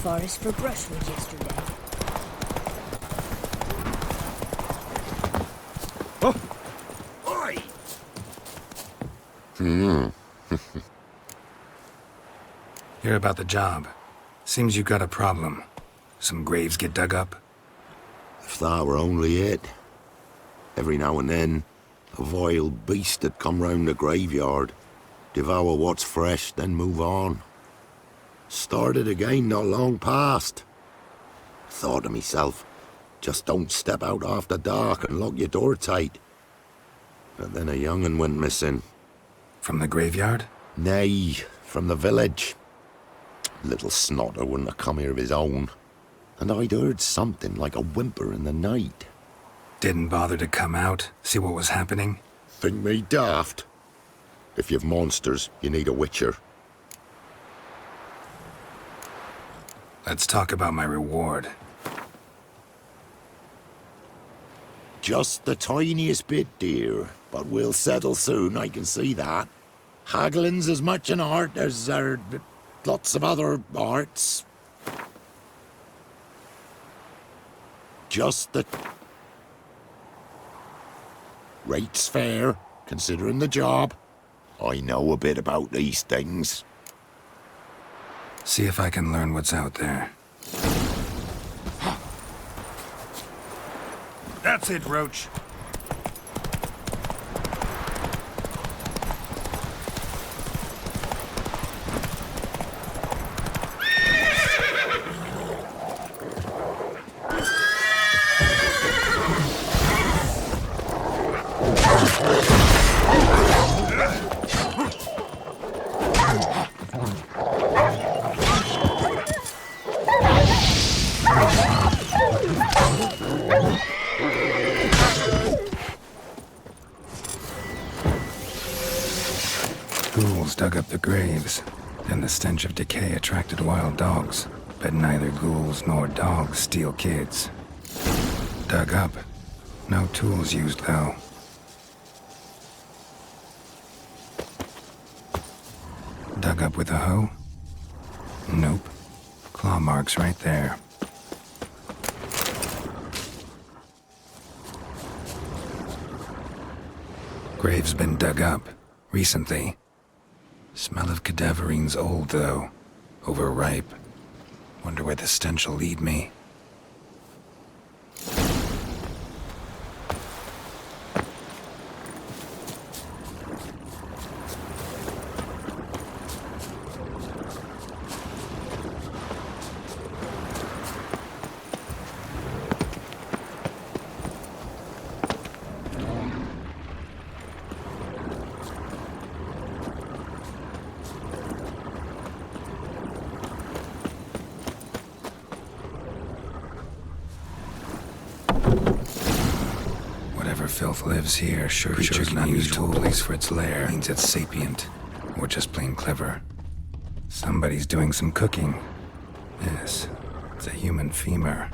forest for brushwood yesterday. Oh! Oi! Hear about the job. Seems you got a problem. Some graves get dug up? If that were only it. Every now and then, a vile beast would come round the graveyard, devour what's fresh, then move on. Started again not long past. Thought to myself, just don't step out after dark and lock your door tight. But then a young'un went missing. From the graveyard? Nay, from the village. Little snotter wouldn't have come here of his own. And I'd heard something like a whimper in the night. Didn't bother to come out, see what was happening? Think me daft? If you've monsters, you need a witcher. Let's talk about my reward. Just the tiniest bit, dear. But we'll settle soon, I can see that. Haggling's as much an art as lots of other arts. Just the... rate's fair, considering the job. I know a bit about these things. See if I can learn what's out there. That's it, Roach. Ghouls dug up the graves, and the stench of decay attracted wild dogs. But neither ghouls nor dogs steal kids. Dug up. No tools used, though. Dug up with a hoe? Nope. Claw marks right there. Grave's been dug up. Recently. Smell of cadaverine's old, though. Overripe. Wonder where the stench will lead me. Whatever filth lives here sure creatures not use tools for its lair means it's sapient, or just plain clever. Somebody's doing some cooking. Yes, it's a human femur.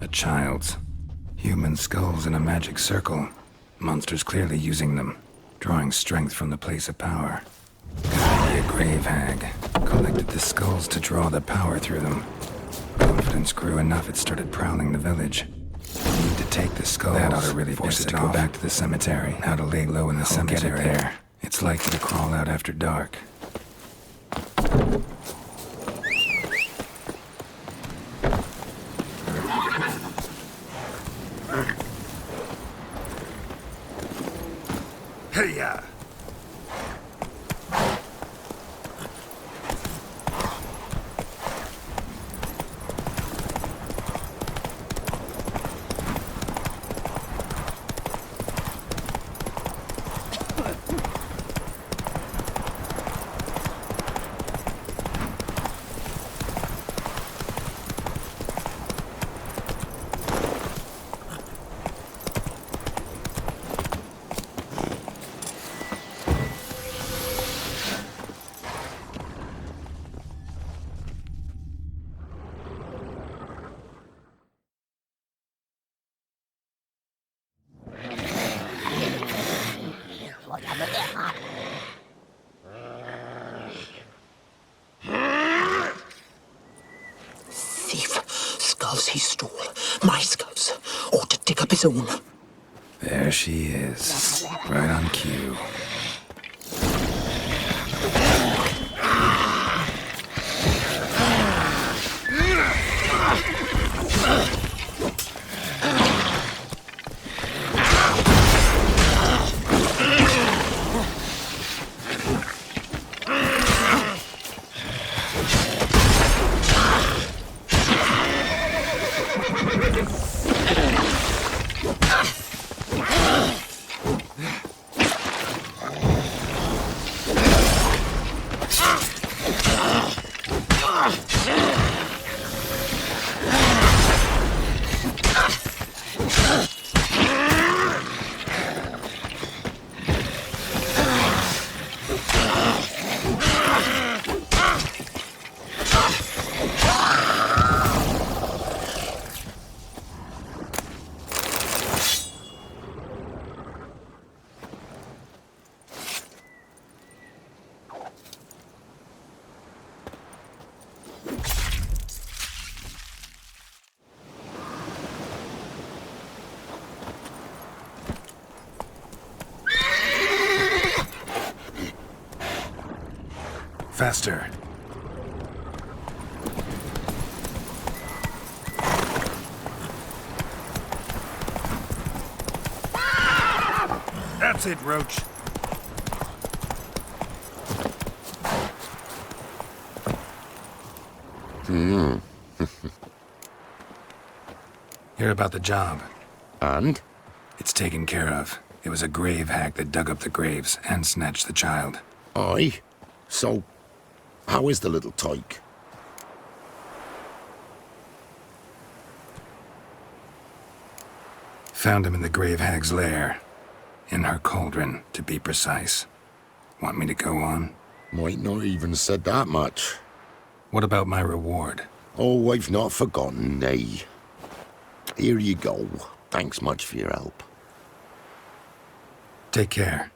A child's. Human skulls in a magic circle. Monsters clearly using them, drawing strength from the place of power. Gotta be a grave hag. Collected the skulls to draw the power through them. Confidence grew enough it started prowling the village. Need to take the skulls. That ought to really force it to go back to the cemetery. How to lay low in the cemetery. Get it there. It's likely to crawl out after dark. Hey-ya! Mice goes. Ought to dig up his own. There she is. Right on cue. Faster. That's it, Roach. Hear about the job? And? It's taken care of. It was a grave hack that dug up the graves and snatched the child. Aye. So, how is the little tyke? Found him in the grave hag's lair. In her cauldron, to be precise. Want me to go on? Might not even said that much. What about my reward? Oh, I've not forgotten, nay. Here you go. Thanks much for your help. Take care.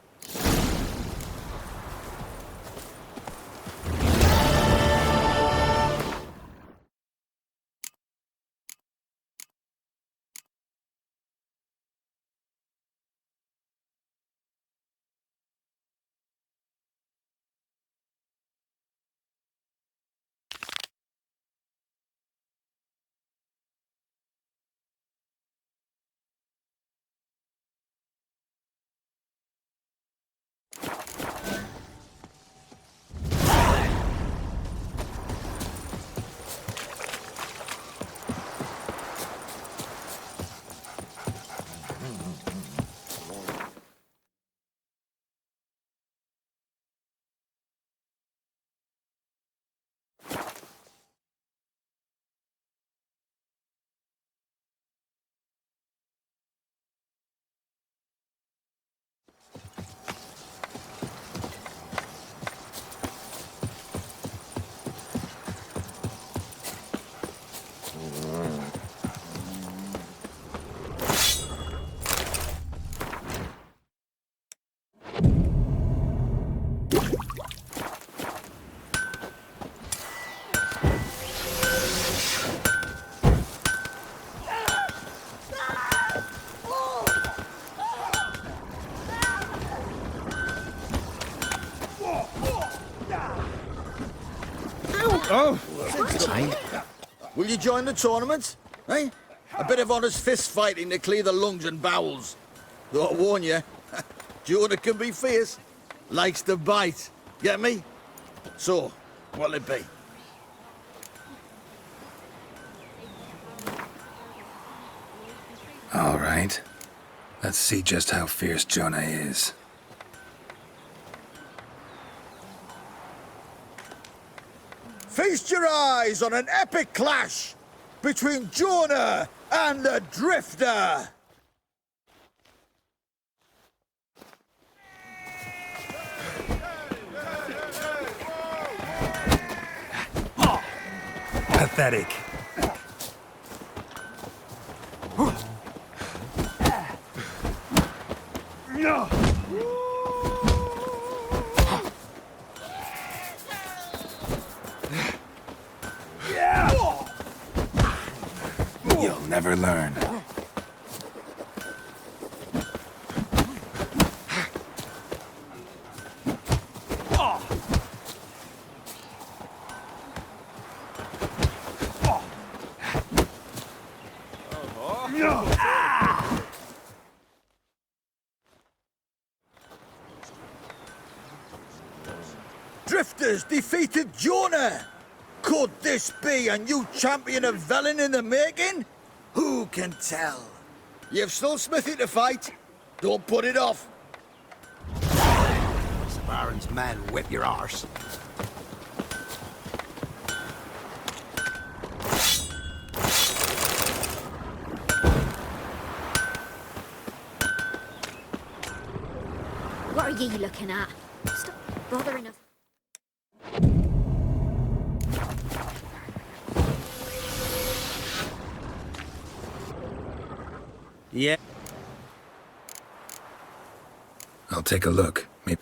Oh! Will you join the tournament? Eh? A bit of honest fist fighting to clear the lungs and bowels. Though I warn you, Jonah can be fierce. Likes to bite. Get me? So, what'll it be? All right. Let's see just how fierce Jonah is. Feast your eyes on an epic clash between Jonah and the Drifter! Pathetic. You'll never never learn. Drifters defeated Jonah! Could this be a new champion of Velen in the making? Who can tell? You've still Smithy to fight. Don't put it off. The Baron's men whip your arse. What are ye looking at? Stop bothering us. Yeah. I'll take a look. Maybe.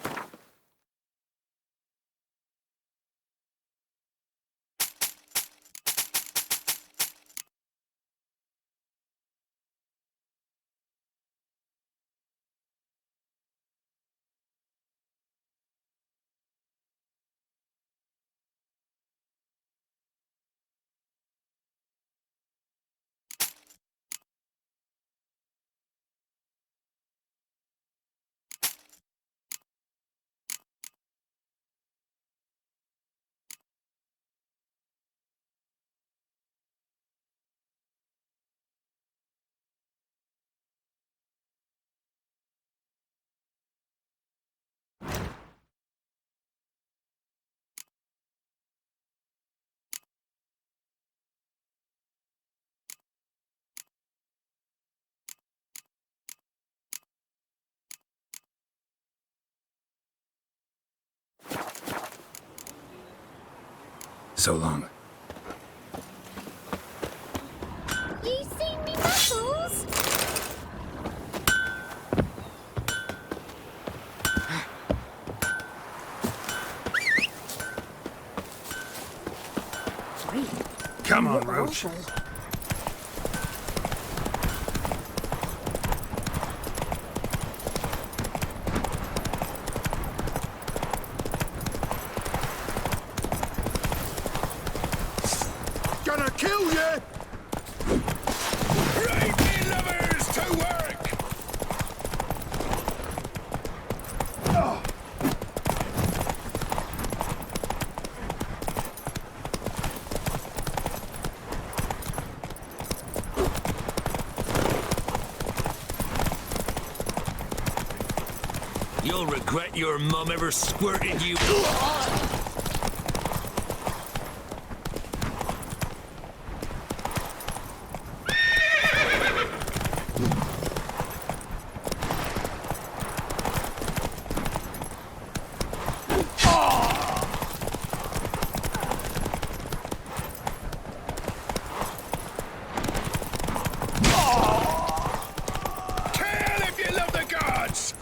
So long. You seen me muscles? Come on, Roach. Gonna kill you! Gravy lovers to work! You'll regret your mum ever squirted you. Kill if you love the gods!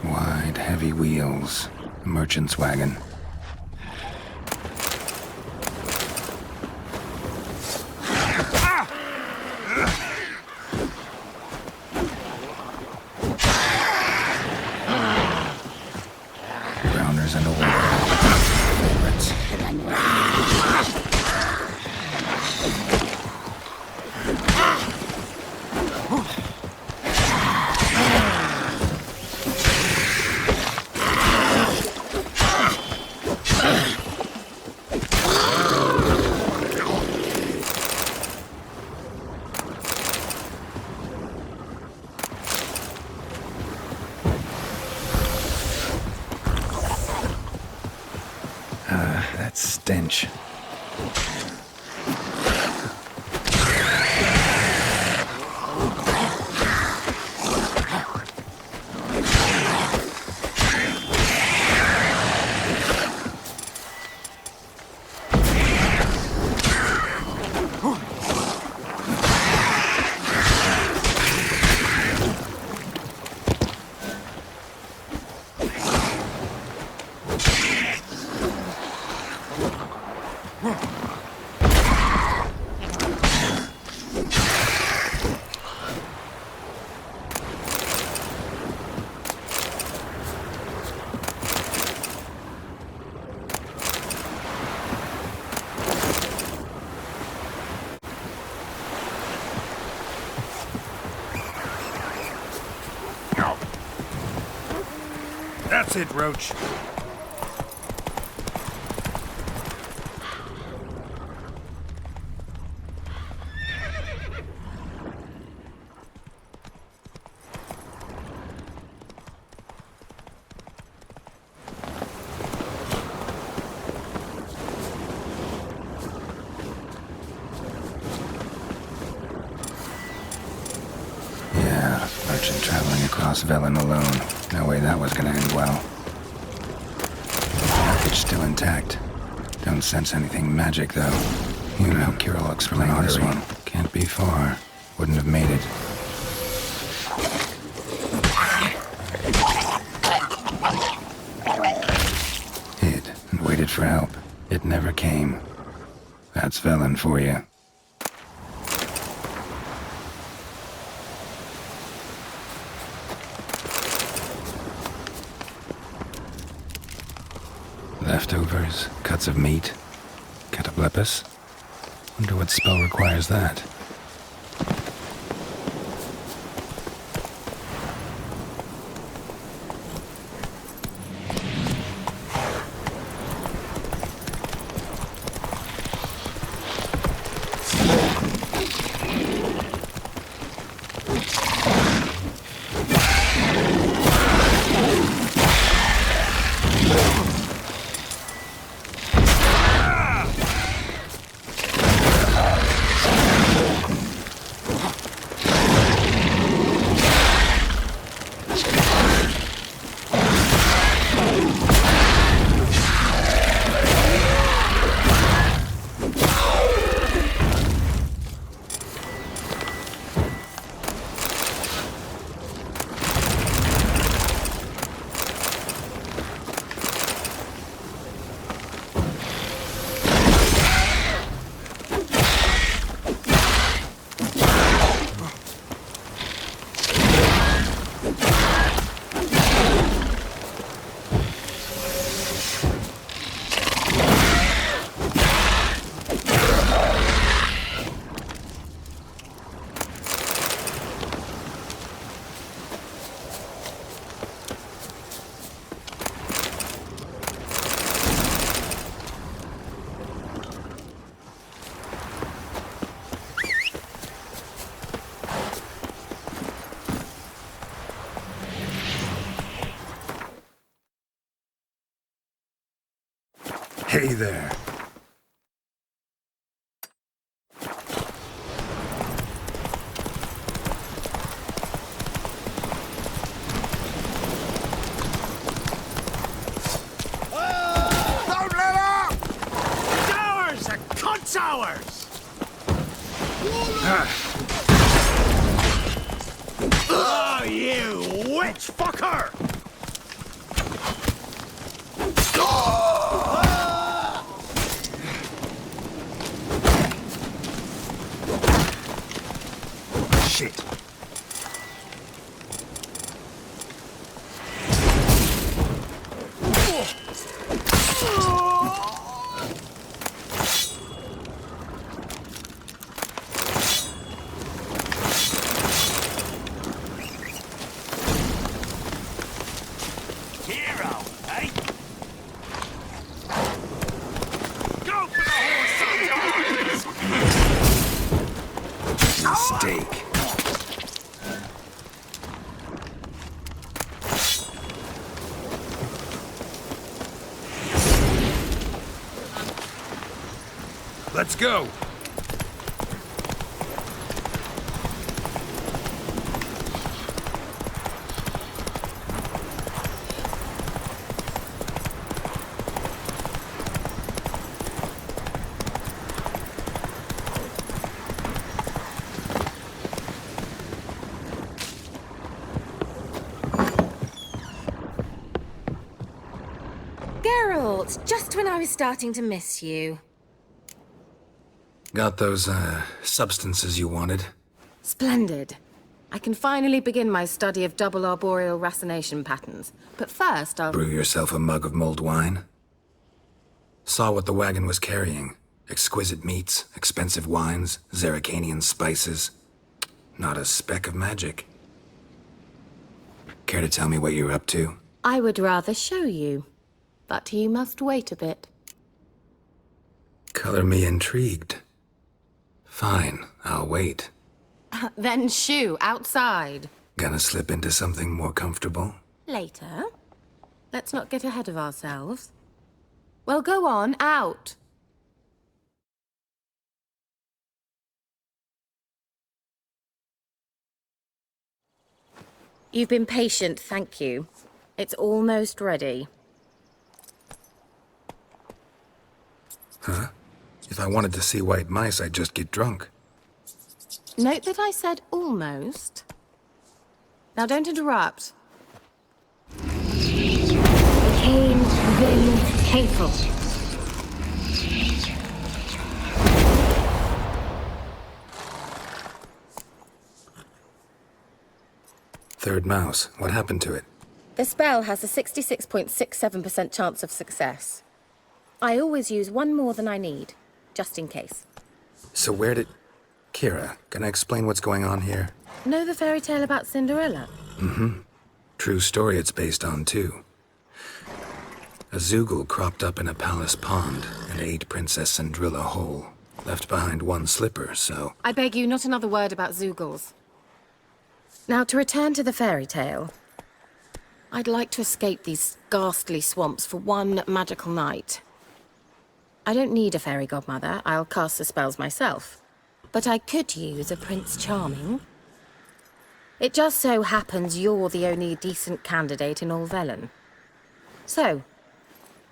Wide, heavy wheels. A merchant's wagon. Grounders and oil. Favorites. That stench. That's it, Roach. Yeah, merchant traveling across Velen alone. No way that was gonna end well. Package still intact. Don't sense anything magic, though. You know, Kirill will explain this one. Can't be far. Wouldn't have made it. Hid and waited for help. It never came. That's Velen for you. Leftovers, cuts of meat, cataplepis. Wonder what spell requires that. Hey there. Don't let up! Ours! A cunt's ours! Oh, you witch fucker! Shit. Hero, eh? Go for the horse! Mistake. Let's go! Geralt, just when I was starting to miss you. Got those, substances you wanted? Splendid. I can finally begin my study of double arboreal racination patterns. But first, I'll... Brew yourself a mug of mulled wine? Saw what the wagon was carrying. Exquisite meats, expensive wines, Zerrikanian spices. Not a speck of magic. Care to tell me what you're up to? I would rather show you. But you must wait a bit. Color me intrigued. Fine, I'll wait. Then shoo, outside. Gonna slip into something more comfortable? Later. Let's not get ahead of ourselves. Well, go on, out. You've been patient, thank you. It's almost ready. Huh? If I wanted to see white mice, I'd just get drunk. Note that I said almost. Now don't interrupt. Cain, Vin, Hateful. Third mouse. What happened to it? The spell has a 66.67% chance of success. I always use one more than I need, just in case. So where did... Kira, can I explain what's going on here? Know the fairy tale about Cinderella? Mm-hmm. True story it's based on, too. A Zoogle cropped up in a palace pond and ate Princess Cinderella whole. Left behind one slipper, so... I beg you, not another word about Zoogles. Now, to return to the fairy tale. I'd like to escape these ghastly swamps for one magical night. I don't need a fairy godmother. I'll cast the spells myself. But I could use a Prince Charming. It just so happens you're the only decent candidate in all Velen. So,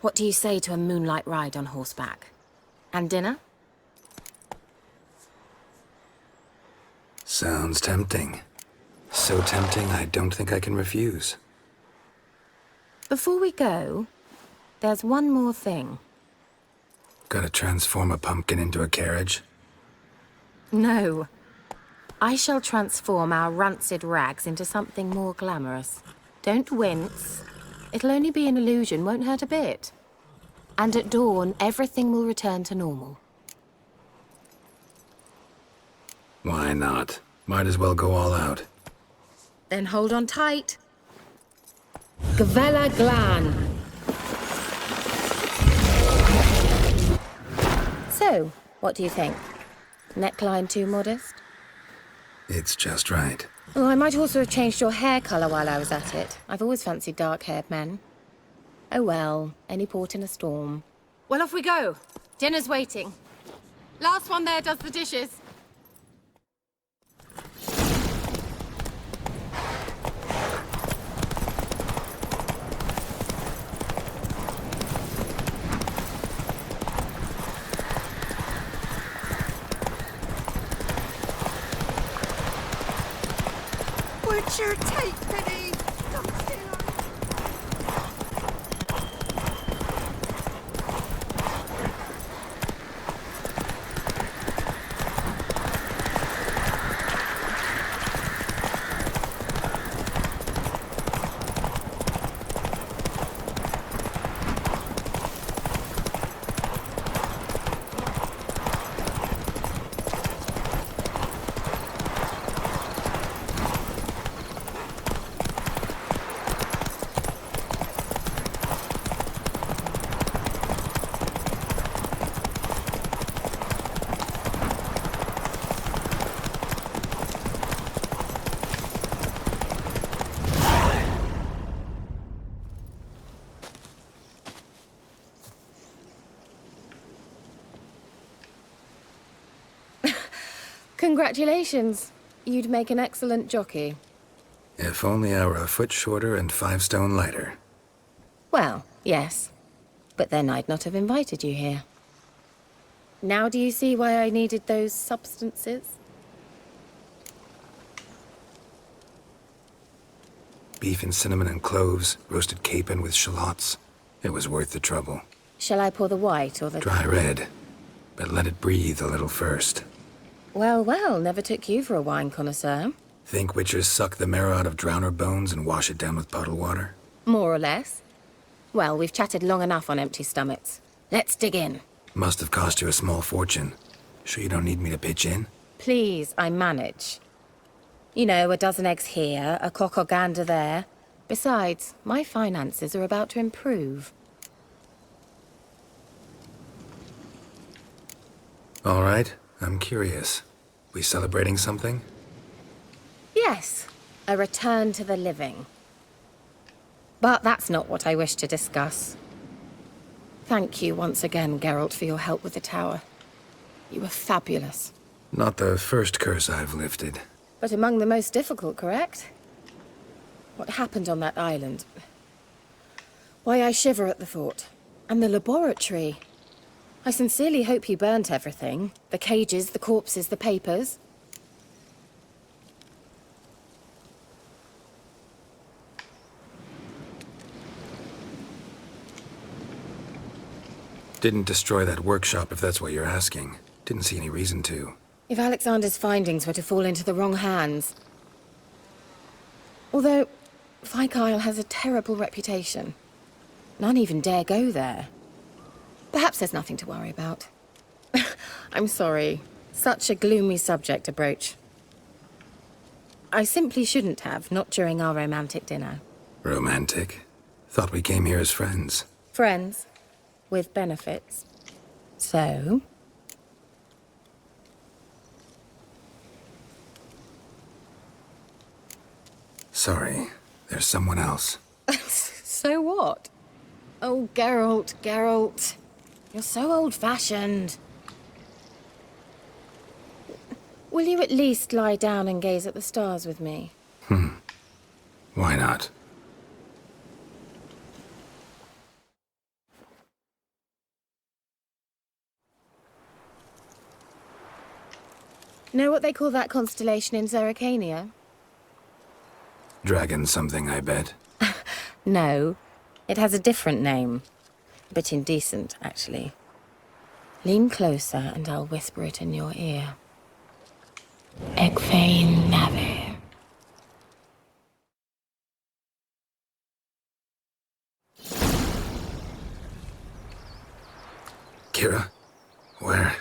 what do you say to a moonlight ride on horseback? And dinner? Sounds tempting. So tempting, I don't think I can refuse. Before we go, there's one more thing. Gotta transform a pumpkin into a carriage? No. I shall transform our rancid rags into something more glamorous. Don't wince. It'll only be an illusion, won't hurt a bit. And at dawn, everything will return to normal. Why not? Might as well go all out. Then hold on tight. Gavella Glan. So, what do you think? Neckline too modest? It's just right. Oh, I might also have changed your hair colour while I was at it. I've always fancied dark-haired men. Oh well, any port in a storm. Well, off we go. Dinner's waiting. Last one there does the dishes. What's your take, Penny? Don't steal Congratulations. You'd make an excellent jockey. If only I were a foot shorter and 5 stone lighter. Well, yes. But then I'd not have invited you here. Now do you see why I needed those substances? Beef and cinnamon and cloves, roasted capon with shallots. It was worth the trouble. Shall I pour the white or the... Dry red, but let it breathe a little first. Well, well, never took you for a wine connoisseur. Think witchers suck the marrow out of drowner bones and wash it down with puddle water? More or less. Well, we've chatted long enough on empty stomachs. Let's dig in. Must have cost you a small fortune. Sure you don't need me to pitch in? Please, I manage. You know, a dozen eggs here, a cock or gander there. Besides, my finances are about to improve. All right, I'm curious. We celebrating something? Yes, a return to the living. But that's not what I wish to discuss. Thank you once again, Geralt, for your help with the tower. You were fabulous. Not the first curse I've lifted. But among the most difficult, correct? What happened on that island? Why, I shiver at the thought. And the laboratory. I sincerely hope you burnt everything. The cages, the corpses, the papers. Didn't destroy that workshop, if that's what you're asking. Didn't see any reason to. If Alexander's findings were to fall into the wrong hands... Although, Vikyle has a terrible reputation. None even dare go there. Perhaps there's nothing to worry about. I'm sorry. Such a gloomy subject to broach. I simply shouldn't have, not during our romantic dinner. Romantic? Thought we came here as friends. Friends. With benefits. So... Sorry, there's someone else. So what? Oh, Geralt, Geralt. You're so old-fashioned. Will you at least lie down and gaze at the stars with me? Why not? Know what they call that constellation in Zerrikania? Dragon something, I bet. No, it has a different name. A bit indecent, actually. Lean closer and I'll whisper it in your ear. Efsane Nave. Kira? Where?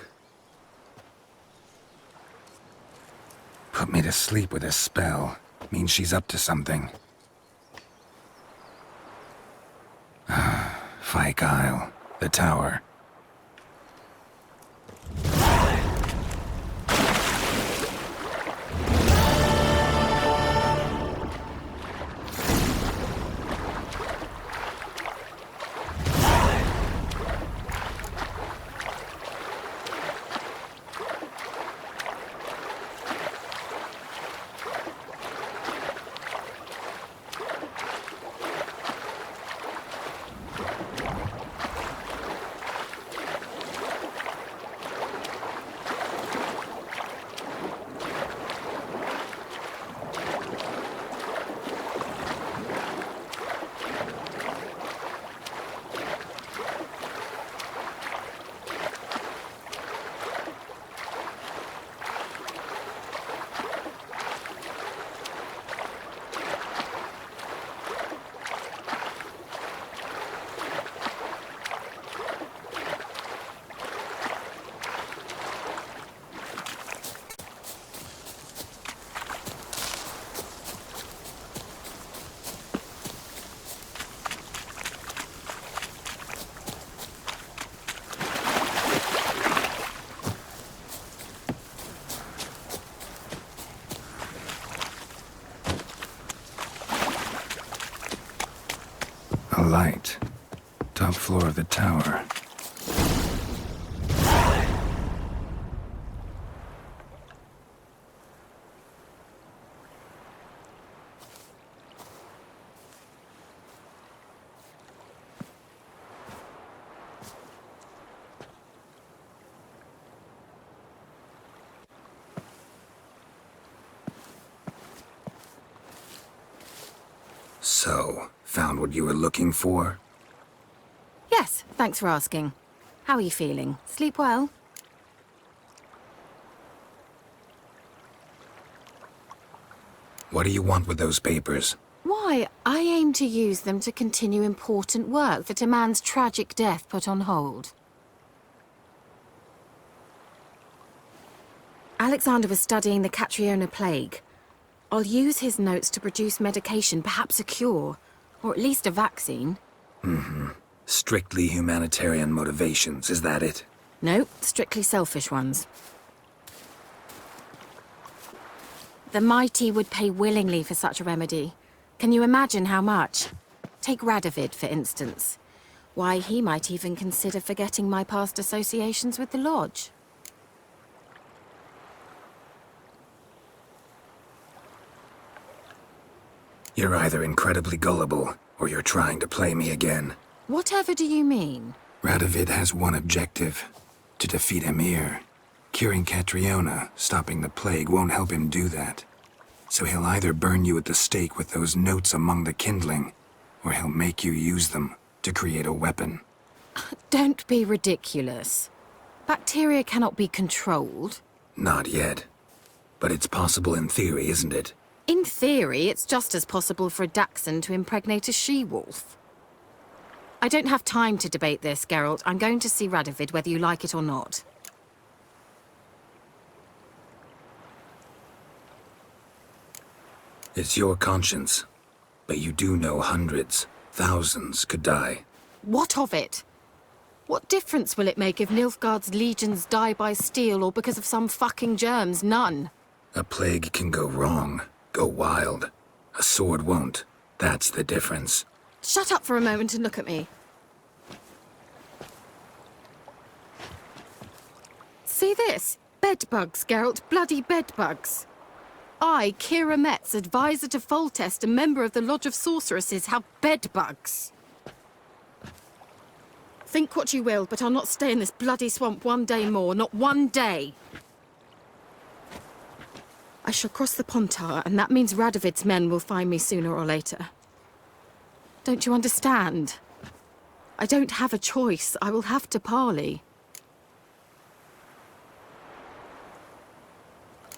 Put me to sleep with a spell. Means she's up to something. Vikyle, the tower. A light. Top floor of the tower. So, found what you were looking for? Yes, thanks for asking. How are you feeling? Sleep well? What do you want with those papers? Why, I aim to use them to continue important work that a man's tragic death put on hold. Alexander was studying the Catriona plague. I'll use his notes to produce medication, perhaps a cure, or at least a vaccine. Strictly humanitarian motivations, is that it? No, strictly selfish ones. The mighty would pay willingly for such a remedy. Can you imagine how much? Take Radovid, for instance. Why, he might even consider forgetting my past associations with the Lodge. You're either incredibly gullible, or you're trying to play me again. Whatever do you mean? Radovid has one objective: to defeat Emir. Curing Catriona, stopping the plague, won't help him do that. So he'll either burn you at the stake with those notes among the kindling, or he'll make you use them to create a weapon. Don't be ridiculous. Bacteria cannot be controlled. Not yet. But it's possible in theory, isn't it? In theory, it's just as possible for a Dachshund to impregnate a she-wolf. I don't have time to debate this, Geralt. I'm going to see Radovid whether you like it or not. It's your conscience. But you do know hundreds, thousands could die. What of it? What difference will it make if Nilfgaard's legions die by steel or because of some fucking germs? None. A plague can go wrong, go wild. A sword won't. That's the difference. Shut up for a moment and look at me. See this? Bedbugs, Geralt. Bloody bedbugs. I, Kira Metz, advisor to Foltest, a member of the Lodge of Sorceresses, have bedbugs. Think what you will, but I'll not stay in this bloody swamp one day more. Not one day. I shall cross the Pontar, and that means Radovid's men will find me sooner or later. Don't you understand? I don't have a choice. I will have to parley.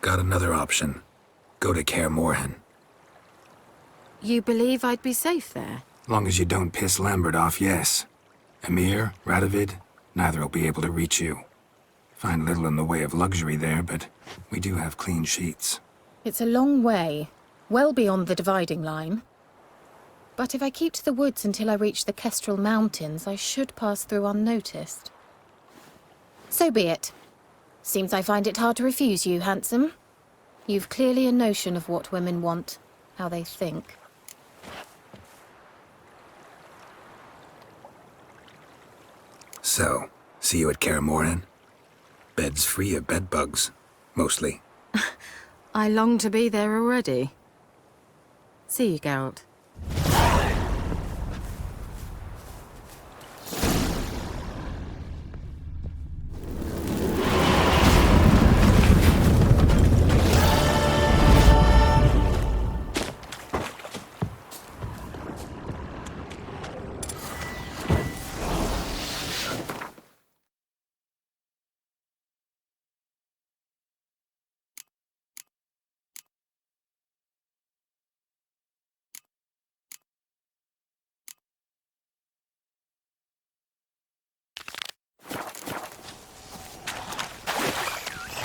Got another option. Go to Kaer Morhen. You believe I'd be safe there? Long as you don't piss Lambert off, yes. Emir, Radovid, neither will be able to reach you. Find little in the way of luxury there, but we do have clean sheets. It's a long way, well beyond the dividing line. But if I keep to the woods until I reach the Kestrel Mountains, I should pass through unnoticed. So be it. Seems I find it hard to refuse you, handsome. You've clearly a notion of what women want, how they think. So, see you at Kaer Morhen? Beds free of bedbugs, mostly. I long to be there already. See you, Geralt.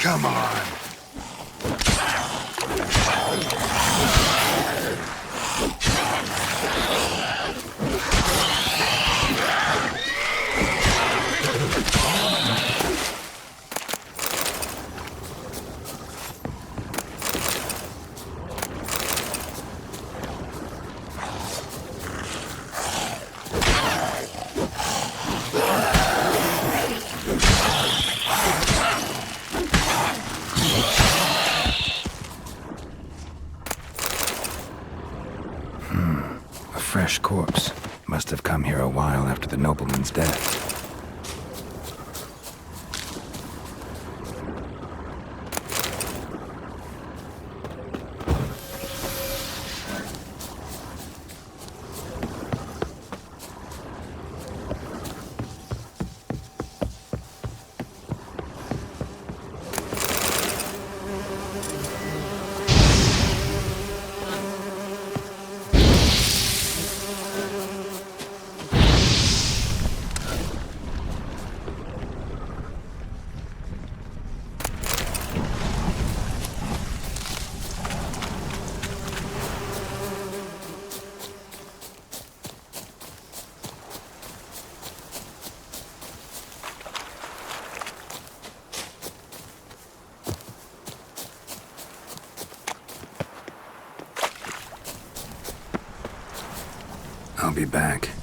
Come on! Fresh corpse. Must have come here a while after the nobleman's death. I'll be back.